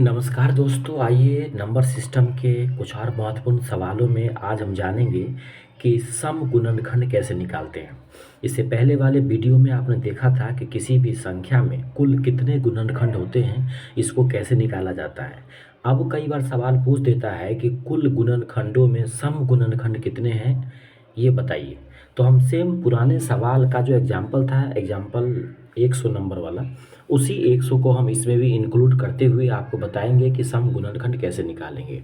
नमस्कार दोस्तों, आइए नंबर सिस्टम के कुछ और महत्वपूर्ण सवालों में आज हम जानेंगे कि सम गुणनखंड कैसे निकालते हैं। इससे पहले वाले वीडियो में आपने देखा था कि किसी भी संख्या में कुल कितने गुणनखंड होते हैं, इसको कैसे निकाला जाता है। अब कई बार सवाल पूछ देता है कि कुल गुणनखंडों में सम गुणनखंड कितने हैं, ये बताइए। तो हम सेम पुराने सवाल का जो एग्जाम्पल था, एग्जाम्पल 100 नंबर वाला, उसी 100 को हम इसमें भी इंक्लूड करते हुए आपको बताएंगे कि सम गुणनखंड कैसे निकालेंगे।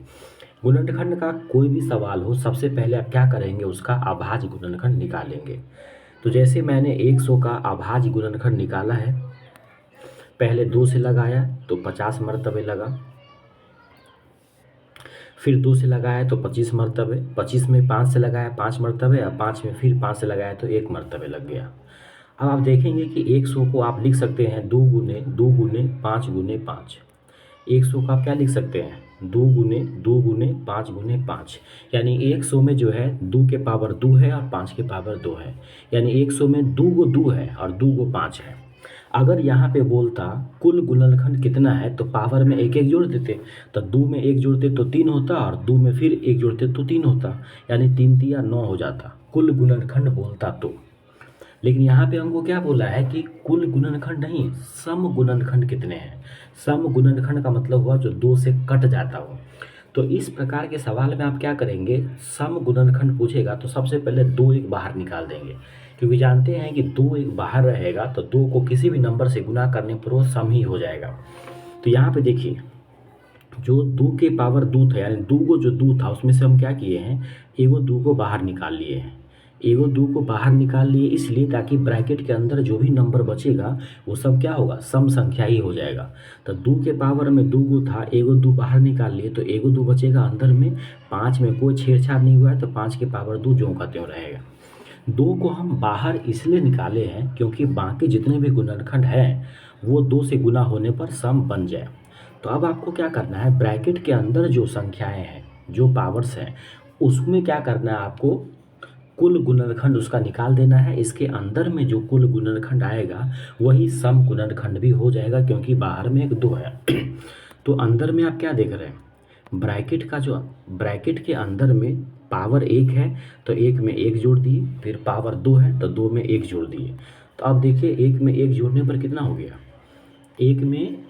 गुणनखंड का कोई भी सवाल हो, सबसे पहले आप क्या करेंगे, उसका अभाज्य गुणनखंड निकालेंगे। तो जैसे मैंने 100 का अभाज्य गुणनखंड निकाला है, पहले 2 से लगाया तो 50 मरतबे लगा, फिर 2 से लगाया तो 25 मरतबे, 25 में 5 से लगाया 5 मरतबे, और 5 में फिर 5 से लगाया तो 1 मरतबे लग गया। अब आप देखेंगे कि 100 को आप लिख सकते हैं 2 गुने 2 गुने 5 गुने 5। 100 का आप क्या लिख सकते हैं, 2 गुने 2 गुने 5 गुने 5। यानी 100 में जो है 2 के पावर 2 है और 5 के पावर 2 है। यानी 100 में 2 गो 2 है और 2 गो 5 है। अगर यहाँ पे बोलता कुल गुणनखंड कितना है, तो पावर में एक एक जोड़ देते, तो 2 में 1 जोड़ते तो 3 होता, और 2 में फिर 1 जोड़ते तो 3 होता। यानी 3 तिया 9 हो जाता कुल गुणनखंड बोलता तो। लेकिन यहाँ पे हमको क्या बोला है कि कुल गुणनखंड नहीं, सम गुणनखंड कितने हैं। सम गुणनखंड का मतलब हुआ जो 2 से कट जाता हो। तो इस प्रकार के सवाल में आप क्या करेंगे, सम गुणनखंड पूछेगा तो सबसे पहले 2 एक बाहर निकाल देंगे, क्योंकि जानते हैं कि 2 एक बाहर रहेगा तो 2 को किसी भी नंबर से गुना करने पर वो सम ही हो जाएगा। तो यहाँ पे देखिए, जो 2 के पावर 2 था, यानी 2 को जो 2 था उसमें से हम क्या किए हैं, एगो 2 को बाहर निकाल लिए हैं। एगो 2 को बाहर निकाल लिए इसलिए ताकि ब्रैकेट के अंदर जो भी नंबर बचेगा वो सब क्या होगा, सम संख्या ही हो जाएगा। तो 2 के पावर में 2 गो था, एगो 2 बाहर निकाल लिए तो एगो 2 बचेगा अंदर में। 5 में कोई छेड़छाड़ नहीं हुआ है तो 5 के पावर 2 ज्यों का त्यों रहेगा। 2 को हम बाहर इसलिए निकाले हैं क्योंकि बाकी जितने भी गुणनखंड हैं वो 2 से गुना होने पर सम बन जाए। तो अब आपको क्या करना है, ब्रैकेट के अंदर जो संख्याएं हैं, जो पावर्स हैं, उसमें क्या करना है आपको, कुल गुणनखंड उसका निकाल देना है। इसके अंदर में जो कुल गुणनखंड आएगा वही सम गुणनखंड भी हो जाएगा, क्योंकि बाहर में एक 2 है। तो अंदर में आप क्या देख रहे हैं, ब्रैकेट के अंदर में पावर 1 है तो 1 में 1 जोड़ दिए, फिर पावर 2 है तो 2 में 1 जोड़ दिए। तो अब देखिए 1 में 1 जोड़ने पर कितना हो गया, 1 में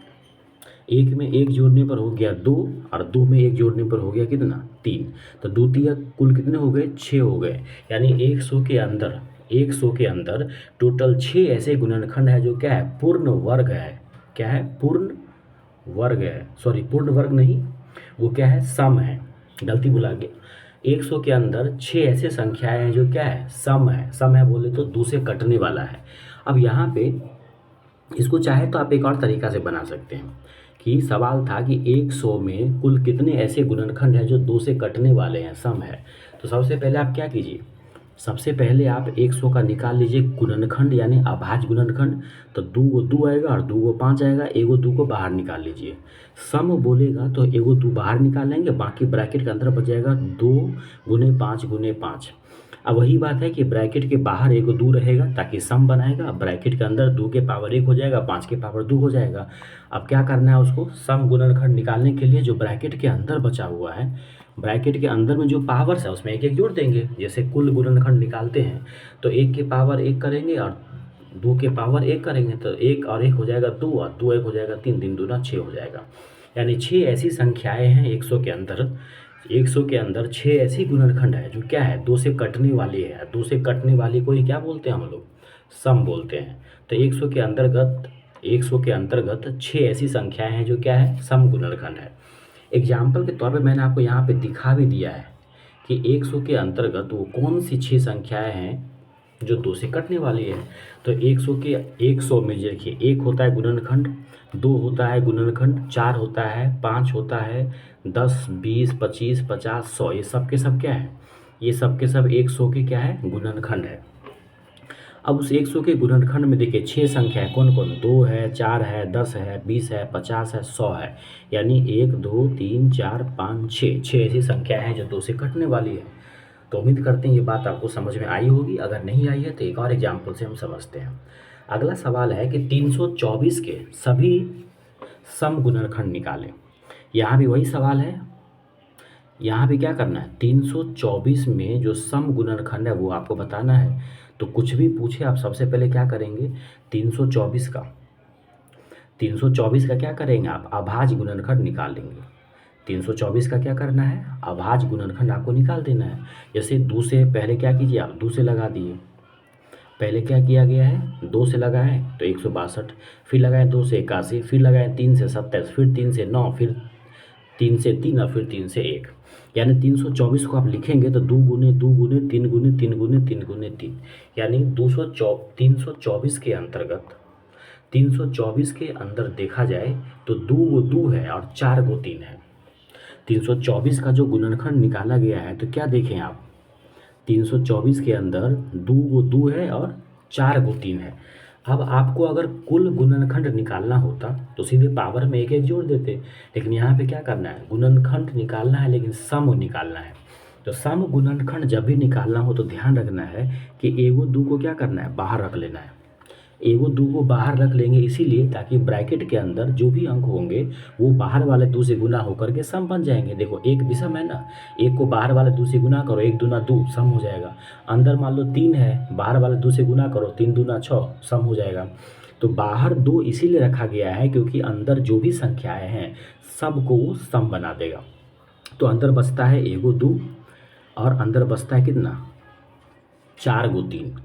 1 जोड़ने पर हो गया 2, और 2 में 1 जोड़ने पर हो गया कितना, 3। तो 2 तिया कुल कितने हो गए, 6 हो गए। यानी 100 के अंदर टोटल 6 ऐसे गुणनखंड है जो क्या है, पूर्ण वर्ग है। क्या है, पूर्ण वर्ग है, सॉरी पूर्ण वर्ग नहीं, वो क्या है, सम है, गलती भुला गया। 100 के अंदर 6 ऐसे संख्याएं हैं जो क्या है, सम है। सम है बोले तो 2 से कटने वाला है। अब यहाँ पे इसको चाहे तो आप एक और तरीका से बना सकते हैं कि सवाल था कि 100 में कुल कितने ऐसे गुणनखंड हैं जो 2 से कटने वाले हैं, सम है। तो सबसे पहले आप क्या कीजिए, सबसे पहले आप 100 का निकाल लीजिए गुणनखंड, यानी अभाज्य गुणनखंड। तो 2 गो 2 आएगा और 2 गो 5 आएगा, एगो 2 को बाहर निकाल लीजिए। सम बोलेगा तो एगो 2 बाहर निकालेंगे, बाकी ब्रैकेट के अंदर बच जाएगा 2 गुने 5 गुने 5। अब वही बात है कि ब्रैकेट के बाहर एगो 2 रहेगा ताकि सम बनाएगा, ब्रैकेट के अंदर 2 के पावर 1 हो जाएगा, 5 के पावर 2 हो जाएगा। अब क्या करना है, उसको सम गुणनखंड निकालने के लिए जो ब्रैकेट के अंदर बचा हुआ है, ब्रैकेट के अंदर में जो पावर्स है उसमें एक एक जोड़ देंगे। जैसे कुल गुणनखंड निकालते हैं तो 1 के पावर 1 करेंगे और 2 के पावर 1 करेंगे, तो 1 और 1 हो जाएगा 2, और 2 1 हो जाएगा 3, 3 दूना 6 हो जाएगा। यानी 6 ऐसी संख्याएं हैं 100 के अंदर। 100 के अंदर 6 ऐसी गुणनखंड है जो क्या है, 2 से कटने वाली है। 2 से कटने वाली को ही क्या बोलते हैं हम लोग, सम बोलते हैं। तो 100 के अंतर्गत 6 ऐसी संख्याएं हैं जो क्या है, सम गुणनखंड है। एग्जाम्पल के तौर पे मैंने आपको यहाँ पे दिखा भी दिया है कि 100 के अंतर्गत वो कौन सी 6 संख्याएं हैं जो 2 से कटने वाली है। तो 100 में देखिए, 1 होता है गुणनखंड, 2 होता है गुणनखंड, 4 होता है, 5 होता है, 10 20 25 50 100, ये सब के सब क्या है, ये सब के सब 100 के क्या है, गुणनखंड है। अब उस 100 के गुणनखंड में देखिए 6 संख्या है, कौन कौन, 2 है, 4 है, 10 है, 20 है, 50 है, 100 है। यानी 1 2 3 4 5 6 ऐसी संख्या है जो 2 से कटने वाली है। तो उम्मीद करते हैं ये बात आपको समझ में आई होगी। अगर नहीं आई है तो एक और एग्जाम्पल से हम समझते हैं। अगला सवाल है कि 324 के सभी सम गुणनखंड निकालें। यहाँ भी वही सवाल है, यहाँ भी क्या करना है, 324 में जो सम गुणनखंड है वो आपको बताना है। तो कुछ भी पूछे आप सबसे पहले क्या करेंगे, 324 का 324 का क्या करेंगे आप, अभाज्य गुणनखंड निकाल लेंगे। 324 का क्या करना है, अभाज्य गुणनखंड आपको निकाल देना है। जैसे 2 से पहले क्या कीजिए आप, 2 से लगा दिए, पहले क्या किया गया है, 2 से लगाएं तो 162, फिर लगाएं 2 से 81, फिर लगाएं 3 से 27, फिर 3 से 9, फिर 3 से 3 और फिर 3 से 1। यानी 324 को आप लिखेंगे तो 2 गुने 2 गुने 3 गुने 3 गुने 3 गुने 3, यानी 324 के अंतर्गत 324 के अंदर देखा जाए तो 2 गो 2 है और 4 गो 3 है। 324 का जो गुणनखंड निकाला गया है तो क्या देखें आप, 324 के अंदर 2 गो 2 है और 4 गो 3 है। अब आपको अगर कुल गुणनखंड निकालना होता तो सीधे पावर में एक एक जोड़ देते, लेकिन यहाँ पे क्या करना है, गुणनखंड निकालना है लेकिन सम निकालना है। तो सम गुणनखंड जब भी निकालना हो तो ध्यान रखना है कि एगो दो को क्या करना है, बाहर रख लेना है। एगो दो को बाहर रख लेंगे इसीलिए ताकि ब्रैकेट के अंदर जो भी अंक होंगे वो बाहर वाले 2 से गुना होकर के सम बन जाएंगे। देखो एक भी सम है ना, एक को बाहर वाले 2 से गुना करो, 1 दूना 2 सम हो जाएगा। अंदर मान लो 3 है, बाहर वाले 2 से गुना करो, 3 दूना 6 सम हो जाएगा। तो बाहर 2 इसीलिए रखा गया है क्योंकि अंदर जो भी संख्याएं हैं सबको वो सम बना देगा। तो अंदर बचता है एगो 2 और अंदर बचता है कितना, 4 गो 3।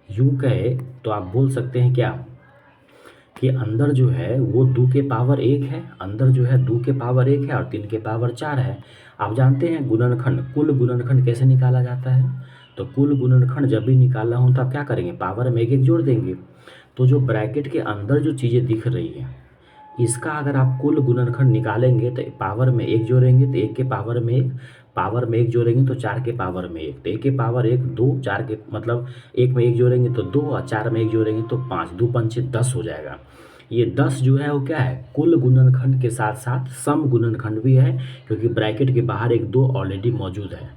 यूं कहे तो आप बोल सकते हैं क्या कि अंदर जो है वो 2 के पावर 1 है, अंदर जो है 2 के पावर 1 है और 3 के पावर 4 है। आप जानते हैं गुणनखंड, कुल गुणनखंड कैसे निकाला जाता है, तो कुल गुणनखंड जब भी निकालना हो तो आप क्या करेंगे, पावर में एक एक जोड़ देंगे। तो जो ब्रैकेट के अंदर जो चीज़ें दिख रही हैं इसका अगर आप कुल गुणनखंड निकालेंगे तो पावर में एक जोड़ेंगे तो 1 के पावर में 1, पावर में 1 जोड़ेंगे तो 4 के पावर में 1, तो 1 के पावर 1 2, 4 के मतलब 1 में 1 जोड़ेंगे तो 2 और 4 में 1 जोड़ेंगे तो 5, 2 पंचे 10 हो जाएगा। ये 10 जो है वो क्या है, कुल गुणनखंड के साथ साथ सम गुणनखंड भी है क्योंकि ब्रैकेट के बाहर एक 2 ऑलरेडी मौजूद है।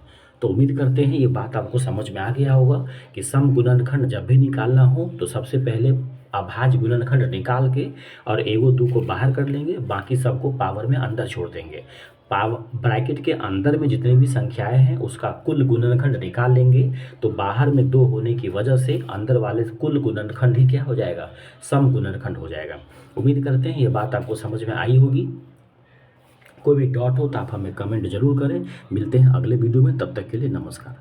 तो उम्मीद करते हैं ये बात आपको समझ में आ गया होगा कि सम गुणनखंड जब भी निकालना हो तो सबसे पहले अभाज्य गुणनखंड निकाल के और एगो 2 को बाहर कर लेंगे, बाकी सबको पावर में अंदर छोड़ देंगे। ब्रैकेट के अंदर में जितनी भी संख्याएं हैं उसका कुल गुणनखंड निकाल लेंगे तो बाहर में 2 होने की वजह से अंदर वाले कुल गुणनखंड ही क्या हो जाएगा, सम गुणनखंड हो जाएगा। उम्मीद करते हैं ये बात आपको समझ में आई होगी। कोई भी डाउट हो तो आप हमें कमेंट जरूर करें। मिलते हैं अगले वीडियो में, तब तक के लिए नमस्कार।